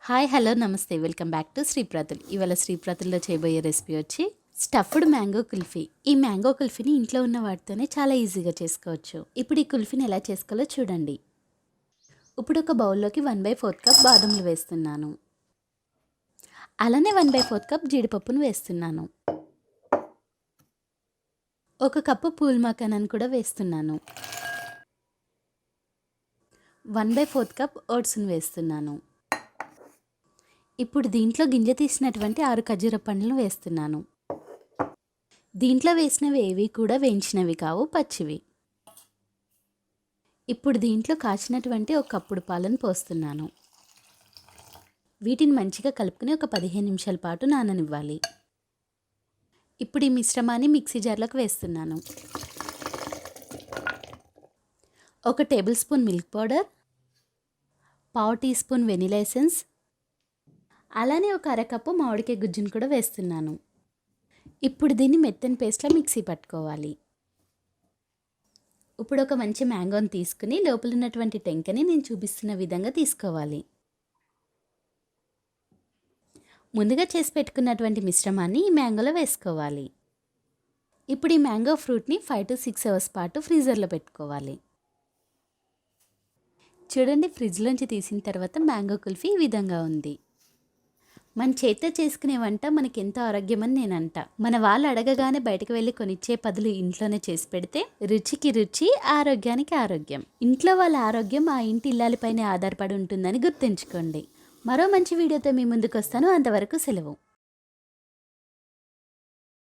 Hi hello నమస్తే welcome back to శ్రీప్రతుల్. ఇవాళ శ్రీప్రతుల్లో చేయబోయే రెసిపీ వచ్చి స్టఫ్డ్ మ్యాంగో కుల్ఫీ. ఈ మ్యాంగో కుల్ఫీని ఇంట్లో ఉన్న వాటితోనే చాలా ఈజీగా చేసుకోవచ్చు. ఇప్పుడు ఈ కుల్ఫీని ఎలా చేసుకోవాలో చూడండి. ఇప్పుడు ఒక బౌల్లోకి 1/4 కప్ బాదంలు వేస్తున్నాను. అలానే 1/4 కప్ జీడిపప్పును వేస్తున్నాను. ఒక కప్పు పూల్ మకానాన్ని కూడా వేస్తున్నాను. 1/4 కప్ ఓట్స్ని వేస్తున్నాను. ఇప్పుడు దీంట్లో గింజ తీసినటువంటి 6 ఖర్జూర పండ్లను వేస్తున్నాను. దీంట్లో వేసినవి ఏవి కూడా వేయించినవి కావు, పచ్చివి. ఇప్పుడు దీంట్లో కాచినటువంటి ఒక కప్పుడు పాలను పోస్తున్నాను. వీటిని మంచిగా కలుపుకుని ఒక 15 నిమిషాల పాటు నాననివ్వాలి. ఇప్పుడు ఈ మిశ్రమాన్ని మిక్సీ జార్లోకి వేస్తున్నాను. 1 tablespoon milk powder, 1/2 teaspoon vanilla essence, అలానే ఒక అరకప్పు మామిడికాయ గుజ్జును కూడా వేస్తున్నాను. ఇప్పుడు దీన్ని మెత్తని పేస్ట్లా మిక్సీ పట్టుకోవాలి. ఇప్పుడు ఒక మంచి మ్యాంగోని తీసుకుని లోపల ఉన్నటువంటి టెంకని నేను చూపిస్తున్న విధంగా తీసుకోవాలి. ముందుగా చేసి పెట్టుకున్నటువంటి మిశ్రమాన్ని ఈ మ్యాంగోలో వేసుకోవాలి. ఇప్పుడు ఈ మ్యాంగో ఫ్రూట్ని 5 to 6 అవర్స్ పాటు ఫ్రీజర్లో పెట్టుకోవాలి. చూడండి, ఫ్రిడ్జ్లోంచి తీసిన తర్వాత మ్యాంగో కుల్ఫీ ఈ విధంగా ఉంది. మన చేతితో చేసుకునే వంట మనకి ఎంతో ఆరోగ్యమని నేను అంట. మన వాళ్ళు అడగగానే బయటకు వెళ్ళి కొనిచ్చే బదులు ఇంట్లోనే చేసి పెడితే రుచికి రుచి, ఆరోగ్యానికి ఆరోగ్యం. ఇంట్లో వాళ్ళ ఆరోగ్యం ఆ ఇంటి ఇల్లాలపైనే ఆధారపడి ఉంటుందని గుర్తుంచుకోండి. మరో మంచి వీడియోతో మీ ముందుకు వస్తాను. అంతవరకు సెలవు.